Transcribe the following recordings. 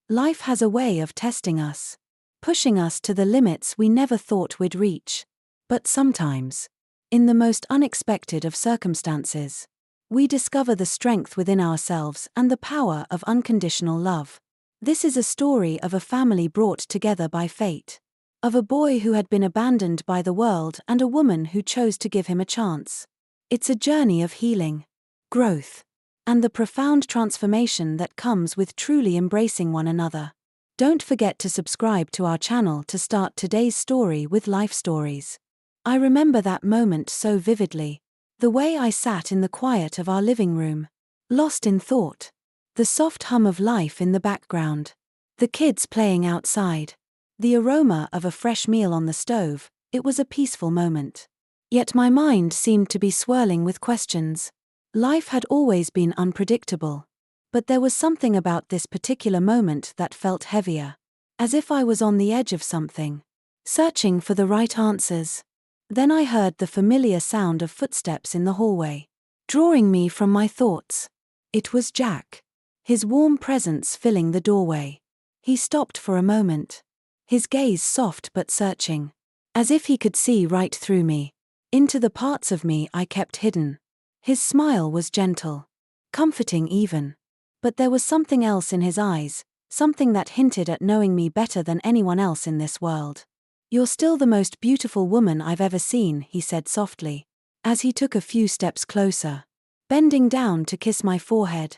Life has a way of testing us, pushing us to the limits we never thought we'd reach. But sometimes, in the most unexpected of circumstances, we discover the strength within ourselves and the power of unconditional love. This is a story of a family brought together by fate, of a boy who had been abandoned by the world and a woman who chose to give him a chance. It's a journey of healing, growth, and the profound transformation that comes with truly embracing one another. Don't forget to subscribe to our channel to start today's story with life stories. I remember that moment so vividly, the way I sat in the quiet of our living room, lost in thought, the soft hum of life in the background, the kids playing outside, the aroma of a fresh meal on the stove. It was a peaceful moment. Yet my mind seemed to be swirling with questions. Life had always been unpredictable, but there was something about this particular moment that felt heavier, as if I was on the edge of something, searching for the right answers. Then I heard the familiar sound of footsteps in the hallway, drawing me from my thoughts. It was Jack, his warm presence filling the doorway. He stopped for a moment, his gaze soft but searching, as if he could see right through me, into the parts of me I kept hidden. His smile was gentle, comforting even. But there was something else in his eyes, something that hinted at knowing me better than anyone else in this world. "You're still the most beautiful woman I've ever seen," he said softly, as he took a few steps closer, bending down to kiss my forehead.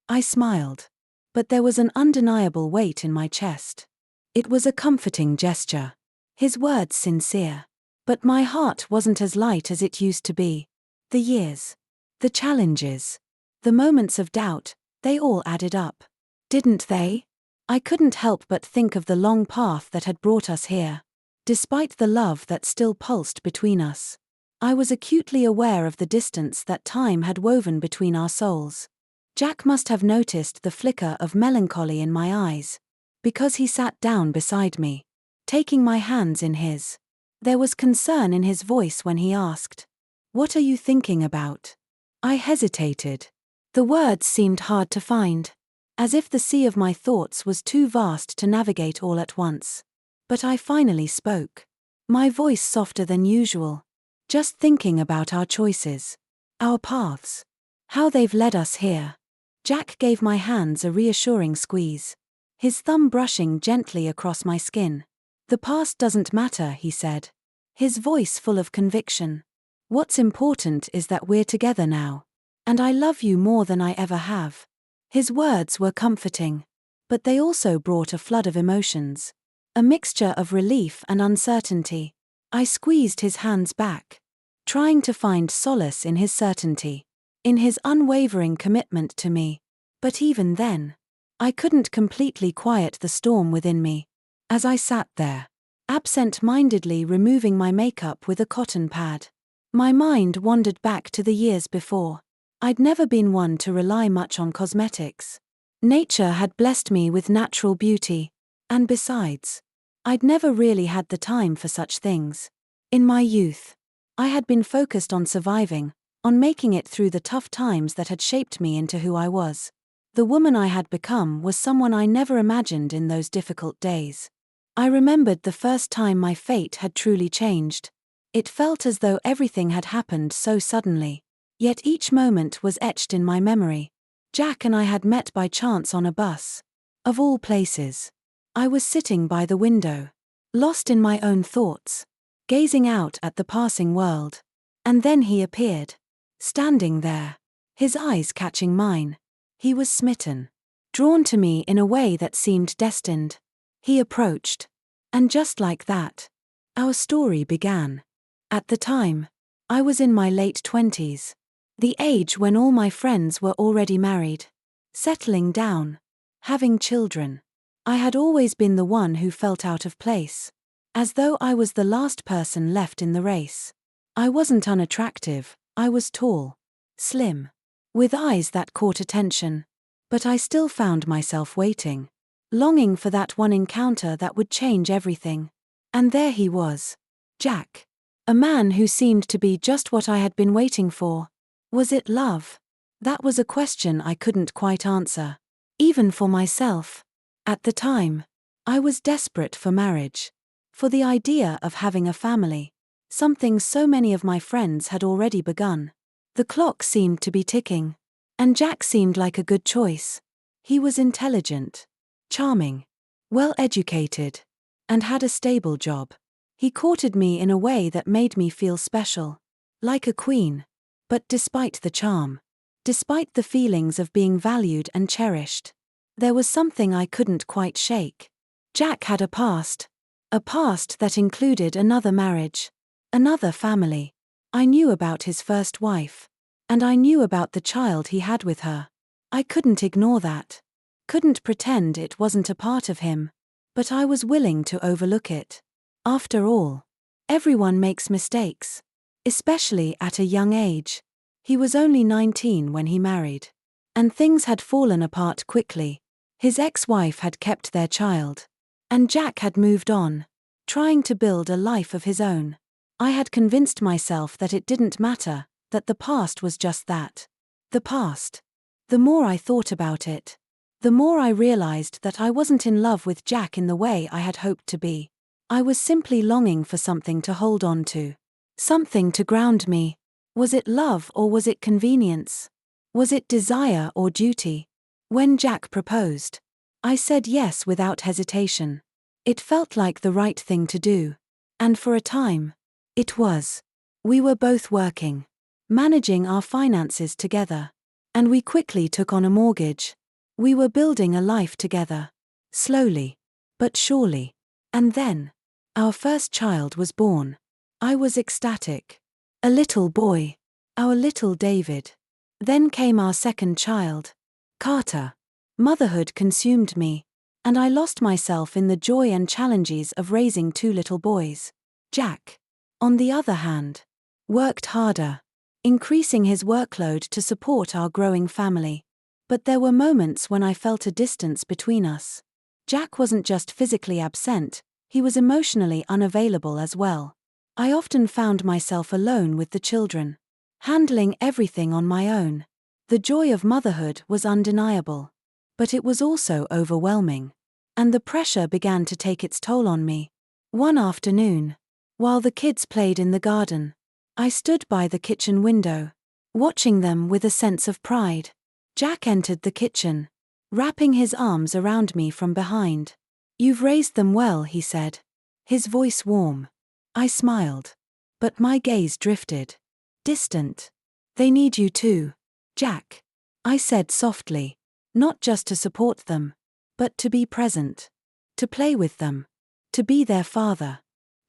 I smiled, but there was an undeniable weight in my chest. It was a comforting gesture, his words sincere. But my heart wasn't as light as it used to be. The years, the challenges, the moments of doubt, they all added up. Didn't they? I couldn't help but think of the long path that had brought us here. Despite the love that still pulsed between us, I was acutely aware of the distance that time had woven between our souls. Jack must have noticed the flicker of melancholy in my eyes, because he sat down beside me, taking my hands in his. There was concern in his voice when he asked, "What are you thinking about?" I hesitated. The words seemed hard to find, as if the sea of my thoughts was too vast to navigate all at once. But I finally spoke, my voice softer than usual. "Just thinking about our choices, our paths, how they've led us here." Jack gave my hands a reassuring squeeze, his thumb brushing gently across my skin. "The past doesn't matter," he said, his voice full of conviction. "What's important is that we're together now. And I love you more than I ever have." His words were comforting, but they also brought a flood of emotions, a mixture of relief and uncertainty. I squeezed his hands back, trying to find solace in his certainty, in his unwavering commitment to me. But even then, I couldn't completely quiet the storm within me. As I sat there, absent-mindedly removing my makeup with a cotton pad, my mind wandered back to the years before. I'd never been one to rely much on cosmetics. Nature had blessed me with natural beauty, and besides, I'd never really had the time for such things. In my youth, I had been focused on surviving, on making it through the tough times that had shaped me into who I was. The woman I had become was someone I never imagined in those difficult days. I remembered the first time my fate had truly changed. It felt as though everything had happened so suddenly. Yet each moment was etched in my memory. Jack and I had met by chance on a bus. Of all places, I was sitting by the window, lost in my own thoughts, gazing out at the passing world. And then he appeared, standing there, his eyes catching mine. He was smitten, drawn to me in a way that seemed destined. He approached, and just like that, our story began. At the time, I was in my late 20s. The age when all my friends were already married, settling down, having children. I had always been the one who felt out of place, as though I was the last person left in the race. I wasn't unattractive, I was tall, slim, with eyes that caught attention, but I still found myself waiting, longing for that one encounter that would change everything. And there he was, Jack, a man who seemed to be just what I had been waiting for. Was it love? That was a question I couldn't quite answer, even for myself. At the time, I was desperate for marriage, for the idea of having a family, something so many of my friends had already begun. The clock seemed to be ticking, and Jack seemed like a good choice. He was intelligent, charming, well-educated, and had a stable job. He courted me in a way that made me feel special, like a queen. But despite the charm, despite the feelings of being valued and cherished, there was something I couldn't quite shake. Jack had a past that included another marriage, another family. I knew about his first wife, and I knew about the child he had with her. I couldn't ignore that, couldn't pretend it wasn't a part of him, but I was willing to overlook it. After all, everyone makes mistakes, especially at a young age. He was only 19 when he married, and things had fallen apart quickly. His ex-wife had kept their child, and Jack had moved on, trying to build a life of his own. I had convinced myself that it didn't matter, that the past was just that. The past. The more I thought about it, the more I realized that I wasn't in love with Jack in the way I had hoped to be. I was simply longing for something to hold on to. Something to ground me. Was it love or was it convenience? Was it desire or duty? When Jack proposed, I said yes without hesitation. It felt like the right thing to do. And for a time, it was. We were both working, managing our finances together. And we quickly took on a mortgage. We were building a life together. Slowly, but surely. And then, our first child was born. I was ecstatic. A little boy. Our little David. Then came our second child, Carter. Motherhood consumed me, and I lost myself in the joy and challenges of raising two little boys. Jack, on the other hand, worked harder, increasing his workload to support our growing family. But there were moments when I felt a distance between us. Jack wasn't just physically absent, he was emotionally unavailable as well. I often found myself alone with the children, handling everything on my own. The joy of motherhood was undeniable, but it was also overwhelming, and the pressure began to take its toll on me. One afternoon, while the kids played in the garden, I stood by the kitchen window, watching them with a sense of pride. Jack entered the kitchen, wrapping his arms around me from behind. "You've raised them well," he said, his voice warm. I smiled, but my gaze drifted. Distant. "They need you too, Jack," I said softly, "not just to support them, but to be present, to play with them, to be their father."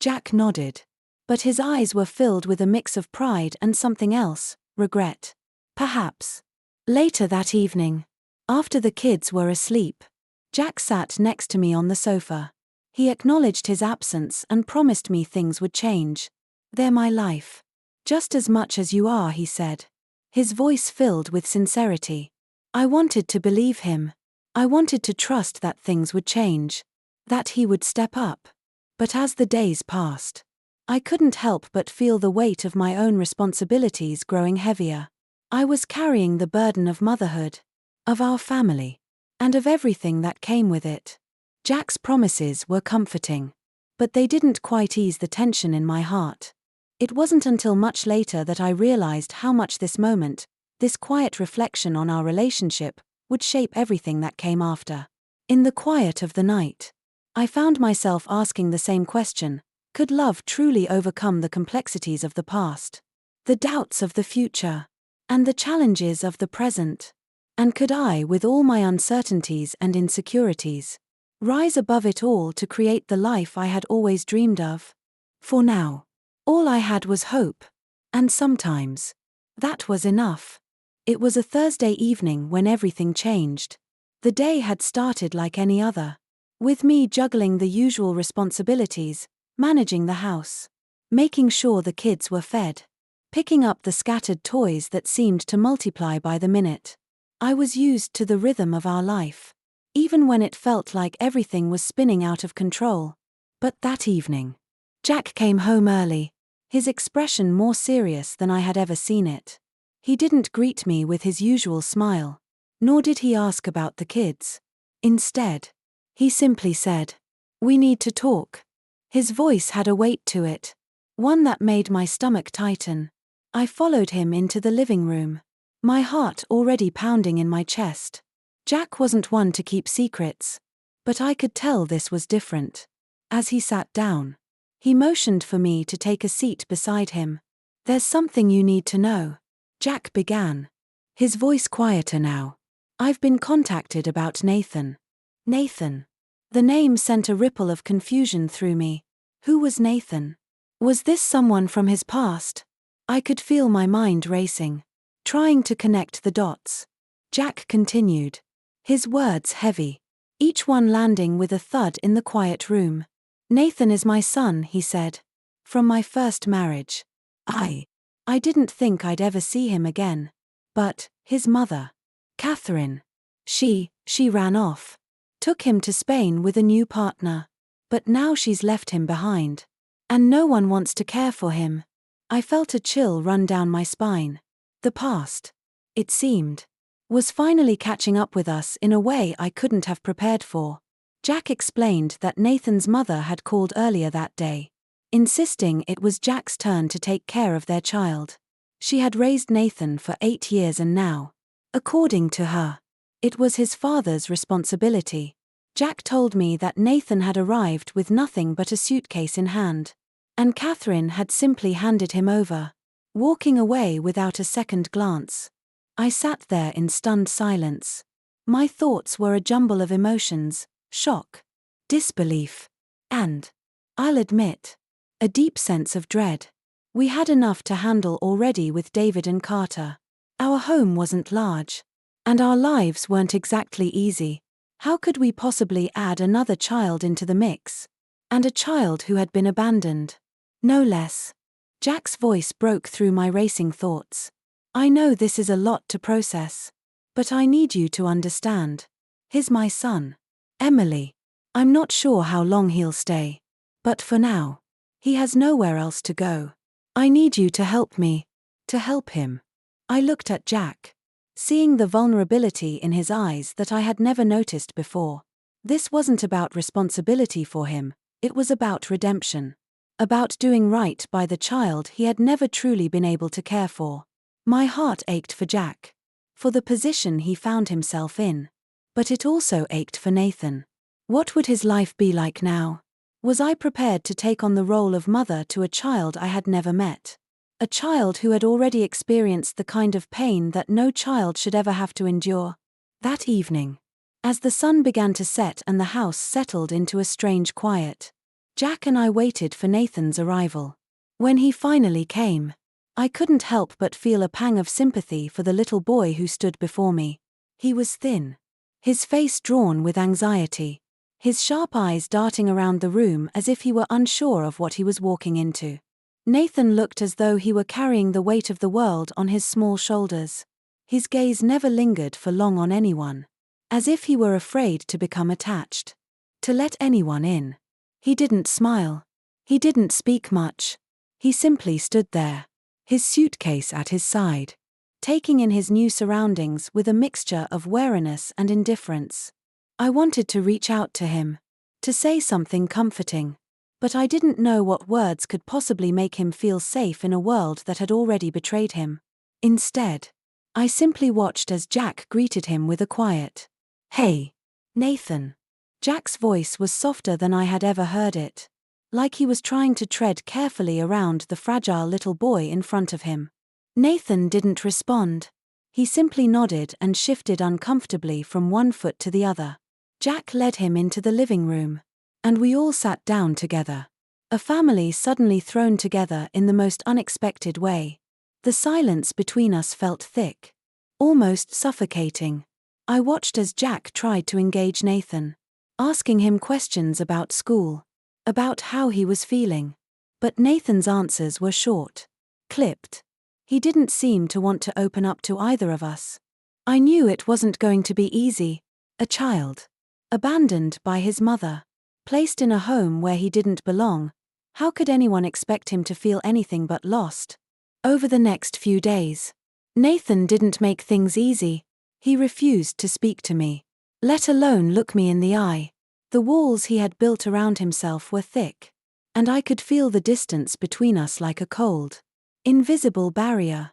Jack nodded, but his eyes were filled with a mix of pride and something else, regret. Perhaps. Later that evening, after the kids were asleep, Jack sat next to me on the sofa. He acknowledged his absence and promised me things would change. "They're my life. Just as much as you are," he said, his voice filled with sincerity. I wanted to believe him. I wanted to trust that things would change, that he would step up. But as the days passed, I couldn't help but feel the weight of my own responsibilities growing heavier. I was carrying the burden of motherhood, of our family, and of everything that came with it. Jack's promises were comforting, but they didn't quite ease the tension in my heart. It wasn't until much later that I realized how much this moment, this quiet reflection on our relationship, would shape everything that came after. In the quiet of the night, I found myself asking the same question: could love truly overcome the complexities of the past, the doubts of the future, and the challenges of the present? And could I, with all my uncertainties and insecurities, rise above it all to create the life I had always dreamed of? For now, all I had was hope, and sometimes, that was enough. It was a Thursday evening when everything changed. The day had started like any other, with me juggling the usual responsibilities, managing the house, making sure the kids were fed, picking up the scattered toys that seemed to multiply by the minute. I was used to the rhythm of our life, even when it felt like everything was spinning out of control. But that evening, Jack came home early, his expression more serious than I had ever seen it. He didn't greet me with his usual smile, nor did he ask about the kids. Instead, He simply said, "We need to talk." His voice had a weight to it, one that made my stomach tighten. I followed him into the living room, my heart already pounding in my chest. Jack wasn't one to keep secrets, but I could tell this was different. As he sat down, he motioned for me to take a seat beside him. "There's something you need to know," Jack began, his voice quieter now. "I've been contacted about Nathan." Nathan. The name sent a ripple of confusion through me. Who was Nathan? Was this someone from his past? I could feel my mind racing, trying to connect the dots. Jack continued, his words heavy, each one landing with a thud in the quiet room. "Nathan is my son," he said. "From my first marriage. I didn't think I'd ever see him again. But his mother, Catherine, she ran off. Took him to Spain with a new partner. But now she's left him behind. And no one wants to care for him." I felt a chill run down my spine. The past, it seemed, was finally catching up with us in a way I couldn't have prepared for. Jack explained that Nathan's mother had called earlier that day, insisting it was Jack's turn to take care of their child. She had raised Nathan for 8 years and now, according to her, it was his father's responsibility. Jack told me that Nathan had arrived with nothing but a suitcase in hand, and Catherine had simply handed him over, walking away without a second glance. I sat there in stunned silence. My thoughts were a jumble of emotions: shock, disbelief, and, I'll admit, a deep sense of dread. We had enough to handle already with David and Carter. Our home wasn't large, and our lives weren't exactly easy. How could we possibly add another child into the mix? And a child who had been abandoned. No less. Jack's voice broke through my racing thoughts. "I know this is a lot to process, but I need you to understand. He's my son, Emily. I'm not sure how long he'll stay, but for now, he has nowhere else to go. I need you to help me, to help him." I looked at Jack, seeing the vulnerability in his eyes that I had never noticed before. This wasn't about responsibility for him, it was about redemption. About doing right by the child he had never truly been able to care for. My heart ached for Jack, for the position he found himself in. But it also ached for Nathan. What would his life be like now? Was I prepared to take on the role of mother to a child I had never met? A child who had already experienced the kind of pain that no child should ever have to endure? That evening, as the sun began to set and the house settled into a strange quiet, Jack and I waited for Nathan's arrival. When he finally came, I couldn't help but feel a pang of sympathy for the little boy who stood before me. He was thin, his face drawn with anxiety, his sharp eyes darting around the room as if he were unsure of what he was walking into. Nathan looked as though he were carrying the weight of the world on his small shoulders. His gaze never lingered for long on anyone, as if he were afraid to become attached, to let anyone in. He didn't smile. He didn't speak much. He simply stood there, his suitcase at his side, taking in his new surroundings with a mixture of wariness and indifference. I wanted to reach out to him, to say something comforting, but I didn't know what words could possibly make him feel safe in a world that had already betrayed him. Instead, I simply watched as Jack greeted him with a quiet, "Hey, Nathan." Jack's voice was softer than I had ever heard it, like he was trying to tread carefully around the fragile little boy in front of him. Nathan didn't respond. He simply nodded and shifted uncomfortably from one foot to the other. Jack led him into the living room, and we all sat down together. A family suddenly thrown together in the most unexpected way. The silence between us felt thick, almost suffocating. I watched as Jack tried to engage Nathan, asking him questions about school, about how he was feeling. But Nathan's answers were short, clipped. He didn't seem to want to open up to either of us. I knew it wasn't going to be easy. A child, abandoned by his mother, placed in a home where he didn't belong. How could anyone expect him to feel anything but lost? Over the next few days, Nathan didn't make things easy. He refused to speak to me, let alone look me in the eye. The walls he had built around himself were thick, and I could feel the distance between us like a cold, invisible barrier.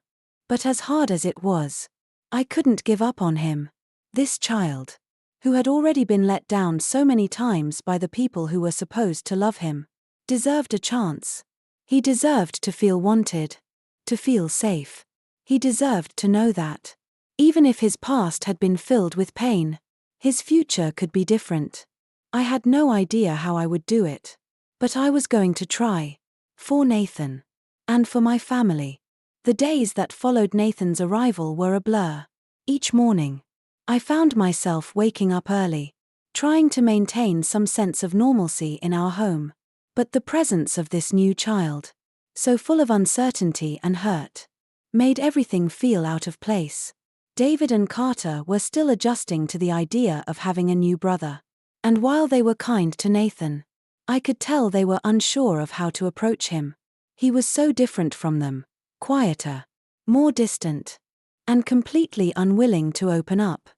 But as hard as it was, I couldn't give up on him. This child, who had already been let down so many times by the people who were supposed to love him, deserved a chance. He deserved to feel wanted, to feel safe. He deserved to know that, even if his past had been filled with pain, his future could be different. I had no idea how I would do it, but I was going to try. For Nathan. And for my family. The days that followed Nathan's arrival were a blur. Each morning, I found myself waking up early, trying to maintain some sense of normalcy in our home. But the presence of this new child, so full of uncertainty and hurt, made everything feel out of place. David and Carter were still adjusting to the idea of having a new brother. And while they were kind to Nathan, I could tell they were unsure of how to approach him. He was so different from them, quieter, more distant, and completely unwilling to open up.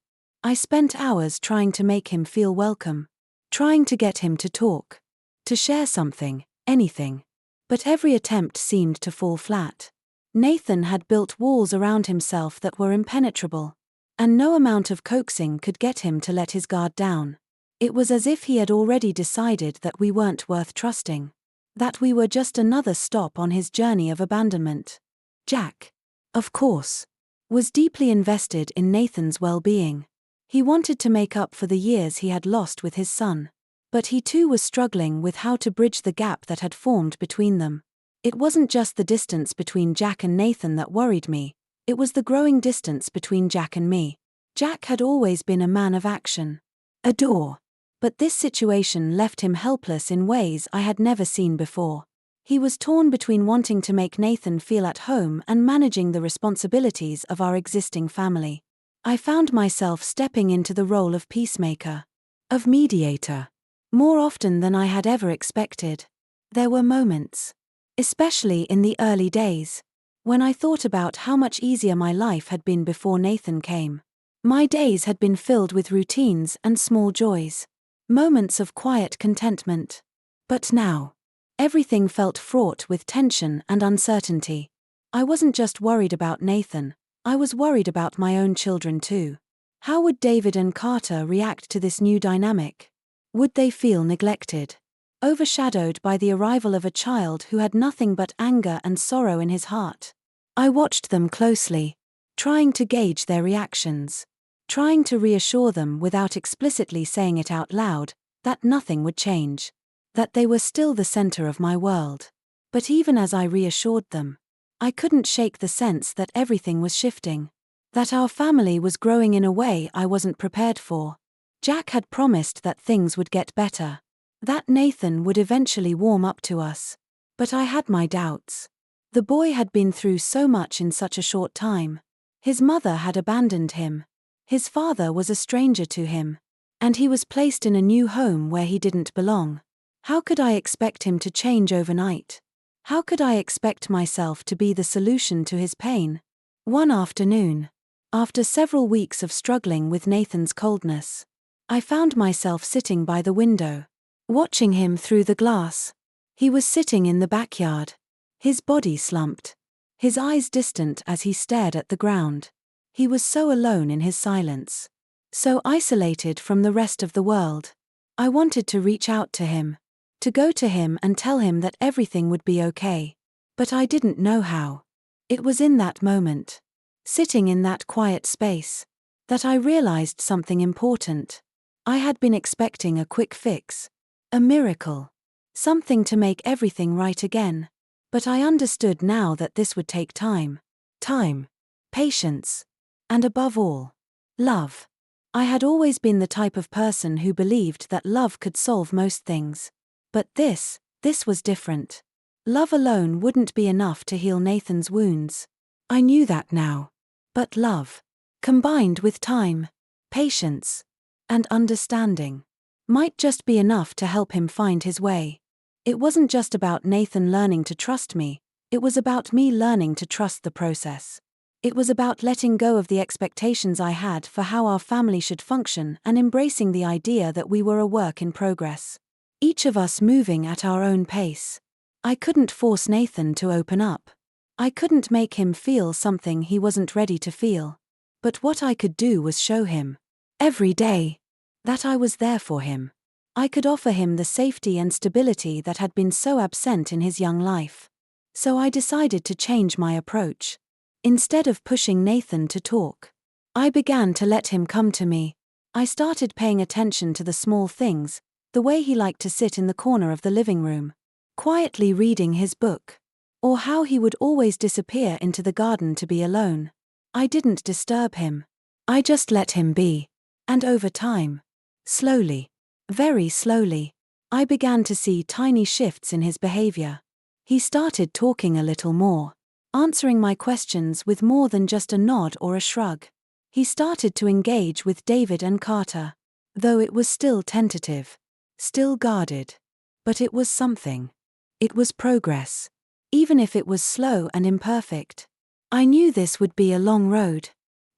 I spent hours trying to make him feel welcome, trying to get him to talk, to share something, anything. But every attempt seemed to fall flat. Nathan had built walls around himself that were impenetrable, and no amount of coaxing could get him to let his guard down. It was as if he had already decided that we weren't worth trusting, that we were just another stop on his journey of abandonment. Jack, of course, was deeply invested in Nathan's well-being. He wanted to make up for the years he had lost with his son. But he too was struggling with how to bridge the gap that had formed between them. It wasn't just the distance between Jack and Nathan that worried me, it was the growing distance between Jack and me. Jack had always been a man of action, a door. But this situation left him helpless in ways I had never seen before. He was torn between wanting to make Nathan feel at home and managing the responsibilities of our existing family. I found myself stepping into the role of peacemaker, of mediator, more often than I had ever expected. There were moments, especially in the early days, when I thought about how much easier my life had been before Nathan came. My days had been filled with routines and small joys, moments of quiet contentment. But now, everything felt fraught with tension and uncertainty. I wasn't just worried about Nathan, I was worried about my own children too. How would David and Carter react to this new dynamic? Would they feel neglected, overshadowed by the arrival of a child who had nothing but anger and sorrow in his heart? I watched them closely, trying to gauge their reactions, trying to reassure them without explicitly saying it out loud, that nothing would change, that they were still the center of my world. But even as I reassured them, I couldn't shake the sense that everything was shifting, that our family was growing in a way I wasn't prepared for. Jack had promised that things would get better, that Nathan would eventually warm up to us. But I had my doubts. The boy had been through so much in such a short time. His mother had abandoned him. His father was a stranger to him, and he was placed in a new home where he didn't belong. How could I expect him to change overnight? How could I expect myself to be the solution to his pain? One afternoon, after several weeks of struggling with Nathan's coldness, I found myself sitting by the window, watching him through the glass. He was sitting in the backyard, his body slumped, his eyes distant as he stared at the ground. He was so alone in his silence, so isolated from the rest of the world. I wanted to reach out to him, to go to him and tell him that everything would be okay. But I didn't know how. It was in that moment, sitting in that quiet space, that I realized something important. I had been expecting a quick fix, a miracle, something to make everything right again. But I understood now that this would take time, patience, and above all, love. I had always been the type of person who believed that love could solve most things. But this was different. Love alone wouldn't be enough to heal Nathan's wounds. I knew that now. But love, combined with time, patience, and understanding, might just be enough to help him find his way. It wasn't just about Nathan learning to trust me, it was about me learning to trust the process. It was about letting go of the expectations I had for how our family should function and embracing the idea that we were a work in progress. Each of us moving at our own pace. I couldn't force Nathan to open up. I couldn't make him feel something he wasn't ready to feel. But what I could do was show him, every day, that I was there for him. I could offer him the safety and stability that had been so absent in his young life. So I decided to change my approach. Instead of pushing Nathan to talk, I began to let him come to me. I started paying attention to the small things, the way he liked to sit in the corner of the living room, quietly reading his book, or how he would always disappear into the garden to be alone. I didn't disturb him. I just let him be. And over time, slowly, very slowly, I began to see tiny shifts in his behavior. He started talking a little more, answering my questions with more than just a nod or a shrug. He started to engage with David and Carter, though it was still tentative, still guarded. But it was something. It was progress. Even if it was slow and imperfect. I knew this would be a long road.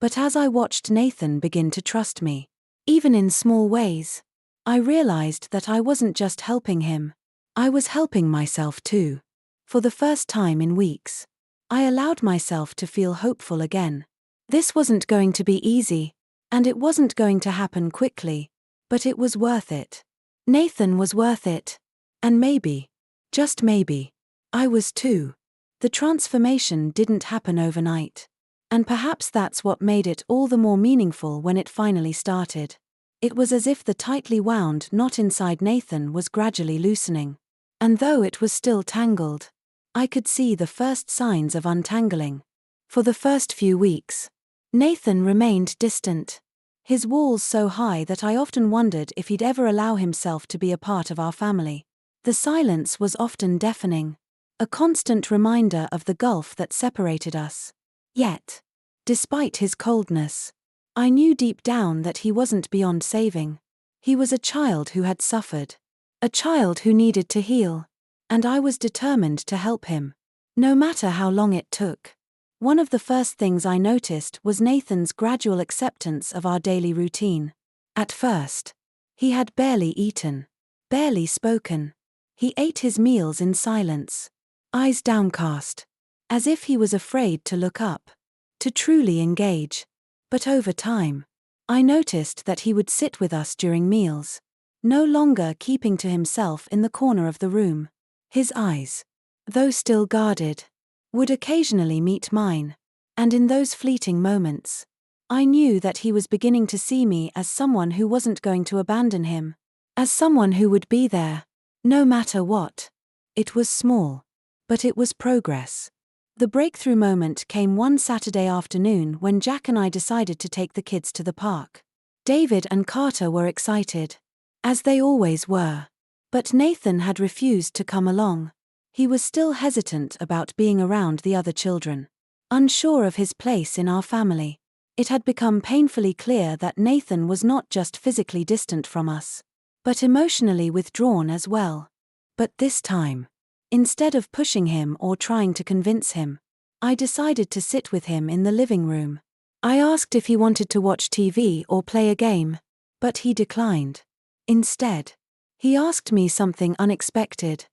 But as I watched Nathan begin to trust me, even in small ways, I realized that I wasn't just helping him. I was helping myself too. For the first time in weeks, I allowed myself to feel hopeful again. This wasn't going to be easy, and it wasn't going to happen quickly, but it was worth it. Nathan was worth it. And maybe, just maybe, I was too. The transformation didn't happen overnight. And perhaps that's what made it all the more meaningful when it finally started. It was as if the tightly wound knot inside Nathan was gradually loosening. And though it was still tangled, I could see the first signs of untangling. For the first few weeks, Nathan remained distant. His walls so high that I often wondered if he'd ever allow himself to be a part of our family. The silence was often deafening, a constant reminder of the gulf that separated us. Yet, despite his coldness, I knew deep down that he wasn't beyond saving. He was a child who had suffered, a child who needed to heal, and I was determined to help him, no matter how long it took. One of the first things I noticed was Nathan's gradual acceptance of our daily routine. At first, he had barely eaten, barely spoken. He ate his meals in silence, eyes downcast, as if he was afraid to look up, to truly engage. But over time, I noticed that he would sit with us during meals, no longer keeping to himself in the corner of the room. His eyes, though still guarded, would occasionally meet mine, and in those fleeting moments, I knew that he was beginning to see me as someone who wasn't going to abandon him, as someone who would be there, no matter what. It was small, but it was progress. The breakthrough moment came one Saturday afternoon when Jack and I decided to take the kids to the park. David and Carter were excited, as they always were. But Nathan had refused to come along. He was still hesitant about being around the other children, unsure of his place in our family. It had become painfully clear that Nathan was not just physically distant from us, but emotionally withdrawn as well. But this time, instead of pushing him or trying to convince him, I decided to sit with him in the living room. I asked if he wanted to watch TV or play a game, but he declined. Instead, he asked me something unexpected.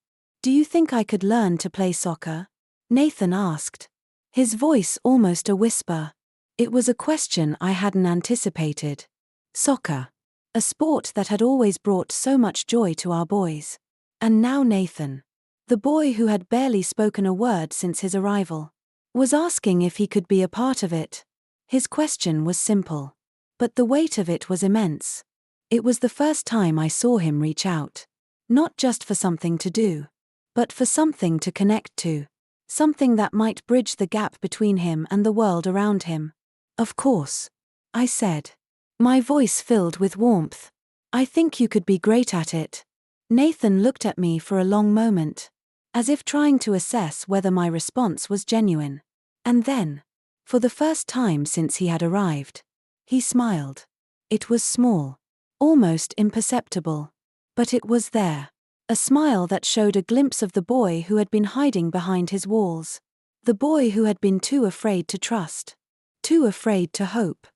"Do you think I could learn to play soccer?" Nathan asked, his voice almost a whisper. It was a question I hadn't anticipated. Soccer, a sport that had always brought so much joy to our boys. And now Nathan, the boy who had barely spoken a word since his arrival, was asking if he could be a part of it. His question was simple, but the weight of it was immense. It was the first time I saw him reach out, not just for something to do, but for something to connect to, something that might bridge the gap between him and the world around him. "Of course," I said, my voice filled with warmth. "I think you could be great at it." Nathan looked at me for a long moment, as if trying to assess whether my response was genuine. And then, for the first time since he had arrived, he smiled. It was small, almost imperceptible, but it was there. A smile that showed a glimpse of the boy who had been hiding behind his walls. The boy who had been too afraid to trust. Too afraid to hope.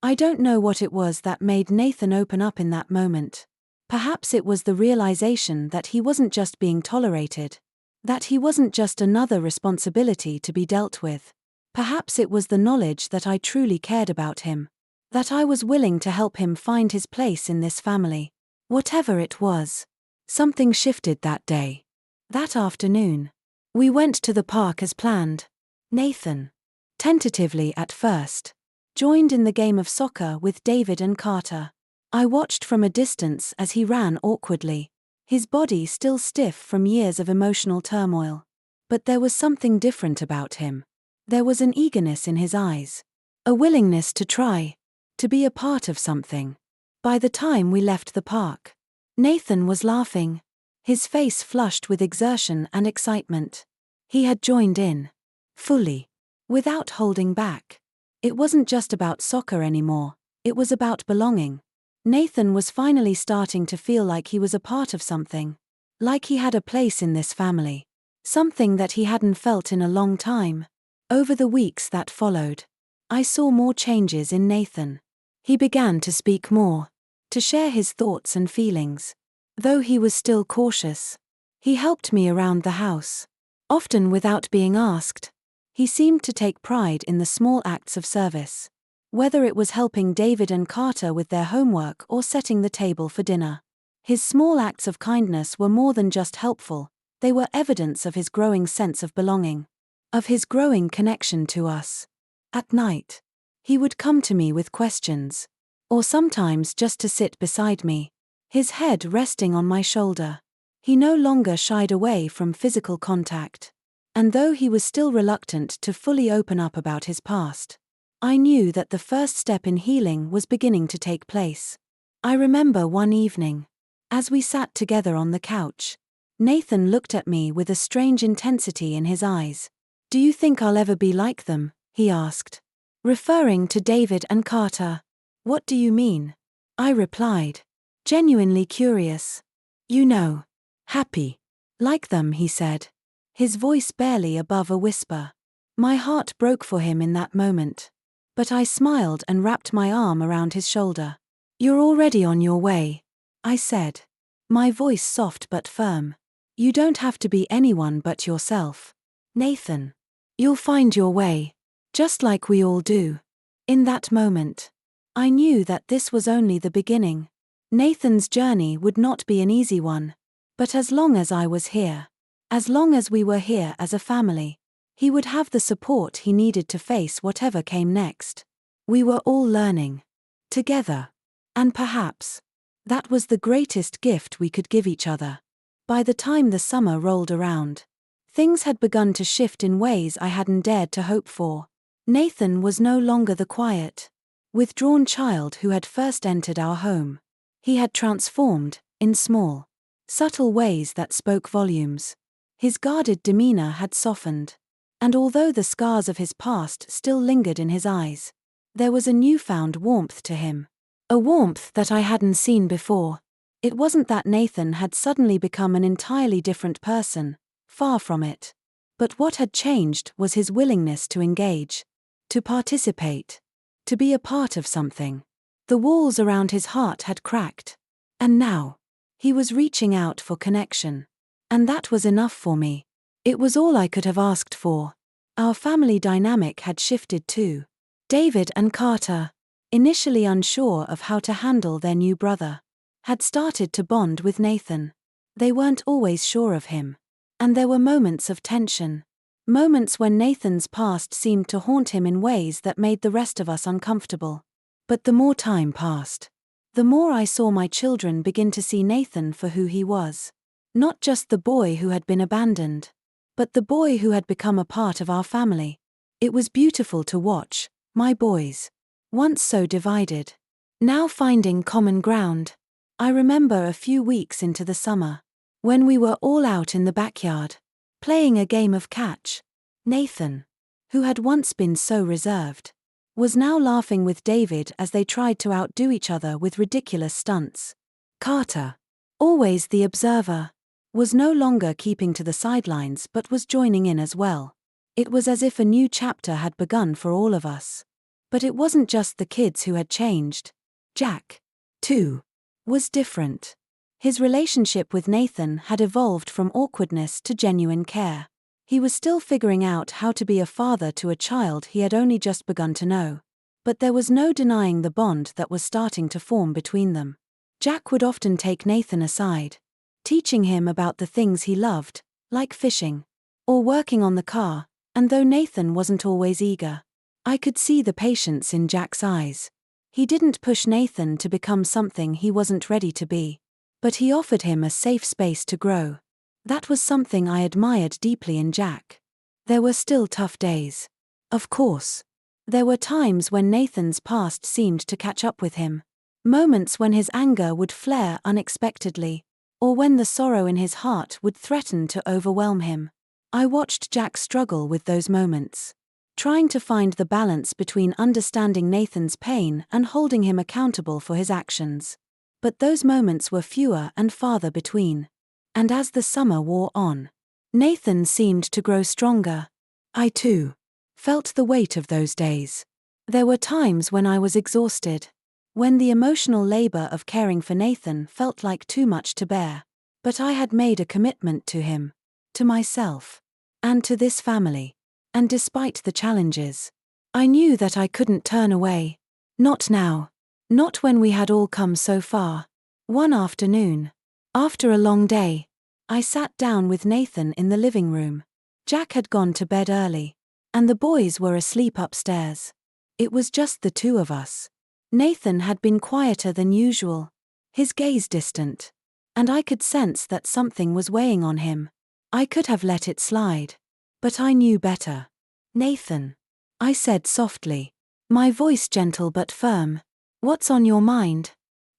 I don't know what it was that made Nathan open up in that moment. Perhaps it was the realization that he wasn't just being tolerated. That he wasn't just another responsibility to be dealt with. Perhaps it was the knowledge that I truly cared about him. That I was willing to help him find his place in this family. Whatever it was. Something shifted that day. That afternoon. We went to the park as planned. Nathan, tentatively at first, joined in the game of soccer with David and Carter. I watched from a distance as he ran awkwardly, his body still stiff from years of emotional turmoil. But there was something different about him. There was an eagerness in his eyes. A willingness to try. To be a part of something. By the time we left the park, Nathan was laughing. His face flushed with exertion and excitement. He had joined in. Fully. Without holding back. It wasn't just about soccer anymore, it was about belonging. Nathan was finally starting to feel like he was a part of something. Like he had a place in this family. Something that he hadn't felt in a long time. Over the weeks that followed, I saw more changes in Nathan. He began to speak more. To share his thoughts and feelings. Though he was still cautious. He helped me around the house. Often without being asked. He seemed to take pride in the small acts of service. Whether it was helping David and Carter with their homework or setting the table for dinner. His small acts of kindness were more than just helpful, they were evidence of his growing sense of belonging. Of his growing connection to us. At night, he would come to me with questions. Or sometimes just to sit beside me. His head resting on my shoulder. He no longer shied away from physical contact. And though he was still reluctant to fully open up about his past, I knew that the first step in healing was beginning to take place. I remember one evening, as we sat together on the couch, Nathan looked at me with a strange intensity in his eyes. "Do you think I'll ever be like them?" he asked. Referring to David and Carter. "What do you mean?" I replied. Genuinely curious. "You know. Happy. Like them," he said. His voice barely above a whisper. My heart broke for him in that moment. But I smiled and wrapped my arm around his shoulder. "You're already on your way," I said. My voice soft but firm. "You don't have to be anyone but yourself, Nathan. You'll find your way. Just like we all do." In that moment, I knew that this was only the beginning. Nathan's journey would not be an easy one. But as long as I was here, as long as we were here as a family, he would have the support he needed to face whatever came next. We were all learning. Together. And perhaps, that was the greatest gift we could give each other. By the time the summer rolled around, things had begun to shift in ways I hadn't dared to hope for. Nathan was no longer the quiet, withdrawn child who had first entered our home. He had transformed, in small, subtle ways that spoke volumes. His guarded demeanor had softened. And although the scars of his past still lingered in his eyes, there was a newfound warmth to him. A warmth that I hadn't seen before. It wasn't that Nathan had suddenly become an entirely different person, far from it. But what had changed was his willingness to engage, to participate, to be a part of something. The walls around his heart had cracked. And now, he was reaching out for connection. And that was enough for me. It was all I could have asked for. Our family dynamic had shifted too. David and Carter, initially unsure of how to handle their new brother, had started to bond with Nathan. They weren't always sure of him. And there were moments of tension. Moments when Nathan's past seemed to haunt him in ways that made the rest of us uncomfortable. But the more time passed, the more I saw my children begin to see Nathan for who he was. Not just the boy who had been abandoned, but the boy who had become a part of our family. It was beautiful to watch, my boys, once so divided, now finding common ground. I remember a few weeks into the summer, when we were all out in the backyard, playing a game of catch. Nathan, who had once been so reserved, was now laughing with David as they tried to outdo each other with ridiculous stunts. Carter, always the observer, was no longer keeping to the sidelines but was joining in as well. It was as if a new chapter had begun for all of us. But it wasn't just the kids who had changed. Jack, too, was different. His relationship with Nathan had evolved from awkwardness to genuine care. He was still figuring out how to be a father to a child he had only just begun to know. But there was no denying the bond that was starting to form between them. Jack would often take Nathan aside, teaching him about the things he loved, like fishing or working on the car, and though Nathan wasn't always eager, I could see the patience in Jack's eyes. He didn't push Nathan to become something he wasn't ready to be, but he offered him a safe space to grow. That was something I admired deeply in Jack. There were still tough days. Of course. There were times when Nathan's past seemed to catch up with him. Moments when his anger would flare unexpectedly, or when the sorrow in his heart would threaten to overwhelm him. I watched Jack struggle with those moments, trying to find the balance between understanding Nathan's pain and holding him accountable for his actions. But those moments were fewer and farther between. And as the summer wore on, Nathan seemed to grow stronger. I too felt the weight of those days. There were times when I was exhausted, when the emotional labor of caring for Nathan felt like too much to bear. But I had made a commitment to him, to myself, and to this family. And despite the challenges, I knew that I couldn't turn away. Not now. Not when we had all come so far. One afternoon, after a long day, I sat down with Nathan in the living room. Jack had gone to bed early, and the boys were asleep upstairs. It was just the two of us. Nathan had been quieter than usual, his gaze distant, and I could sense that something was weighing on him. I could have let it slide, but I knew better. "Nathan," I said softly, my voice gentle but firm, "what's on your mind?"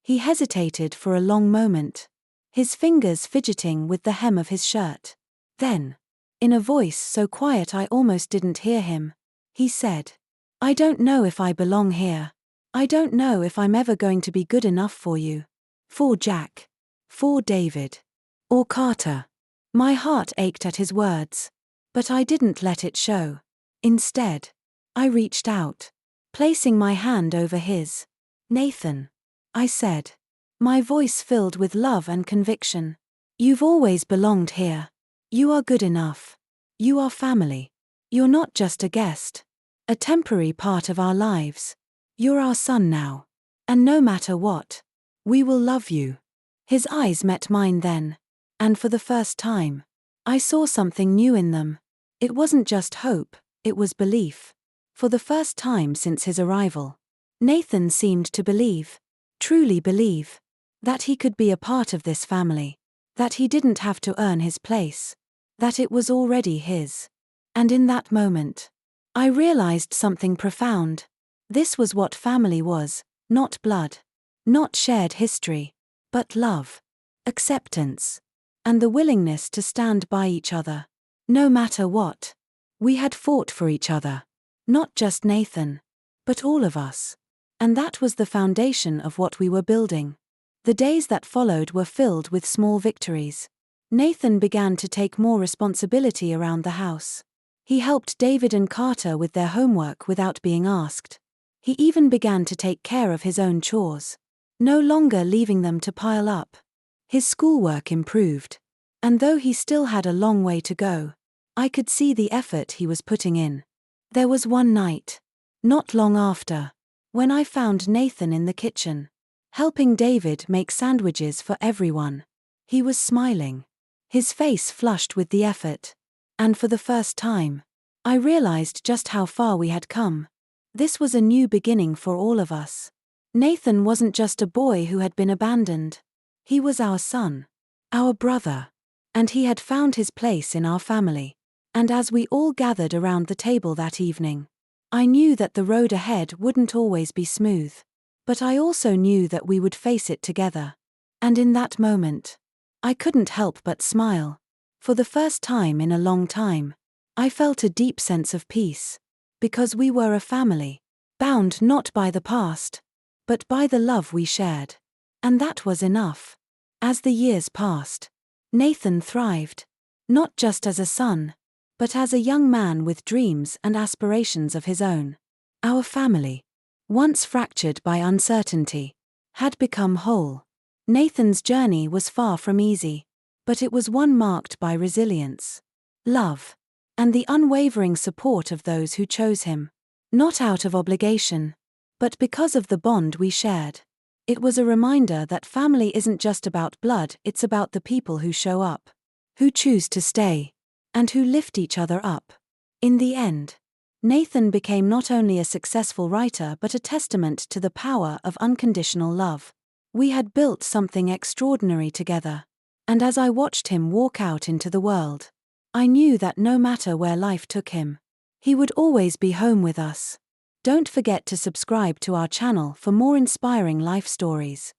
He hesitated for a long moment, his fingers fidgeting with the hem of his shirt. Then, in a voice so quiet I almost didn't hear him, he said, "I don't know if I belong here. I don't know if I'm ever going to be good enough for you. For Jack. For David. Or Carter." My heart ached at his words, but I didn't let it show. Instead, I reached out, placing my hand over his. "Nathan," I said, my voice filled with love and conviction, "you've always belonged here. You are good enough. You are family. You're not just a guest, a temporary part of our lives. You're our son now. And no matter what, we will love you." His eyes met mine then, and for the first time, I saw something new in them. It wasn't just hope, it was belief. For the first time since his arrival, Nathan seemed to believe, truly believe, that he could be a part of this family, that he didn't have to earn his place, that it was already his. And in that moment, I realized something profound. This was what family was, not blood, not shared history, but love, acceptance, and the willingness to stand by each other, no matter what. We had fought for each other, not just Nathan, but all of us. And that was the foundation of what we were building. The days that followed were filled with small victories. Nathan began to take more responsibility around the house. He helped David and Carter with their homework without being asked. He even began to take care of his own chores, no longer leaving them to pile up. His schoolwork improved, and though he still had a long way to go, I could see the effort he was putting in. There was one night, not long after, when I found Nathan in the kitchen, helping David make sandwiches for everyone. He was smiling, his face flushed with the effort, and for the first time, I realized just how far we had come. This was a new beginning for all of us. Nathan wasn't just a boy who had been abandoned. He was our son, our brother, and he had found his place in our family. And as we all gathered around the table that evening, I knew that the road ahead wouldn't always be smooth. But I also knew that we would face it together. And in that moment, I couldn't help but smile. For the first time in a long time, I felt a deep sense of peace. Because we were a family, bound not by the past, but by the love we shared. And that was enough. As the years passed, Nathan thrived, not just as a son, but as a young man with dreams and aspirations of his own. Our family, once fractured by uncertainty, had become whole. Nathan's journey was far from easy, but it was one marked by resilience, love, and the unwavering support of those who chose him. Not out of obligation, but because of the bond we shared. It was a reminder that family isn't just about blood, it's about the people who show up, who choose to stay, and who lift each other up. In the end, Nathan became not only a successful writer but a testament to the power of unconditional love. We had built something extraordinary together, and as I watched him walk out into the world, I knew that no matter where life took him, he would always be home with us. Don't forget to subscribe to our channel for more inspiring life stories.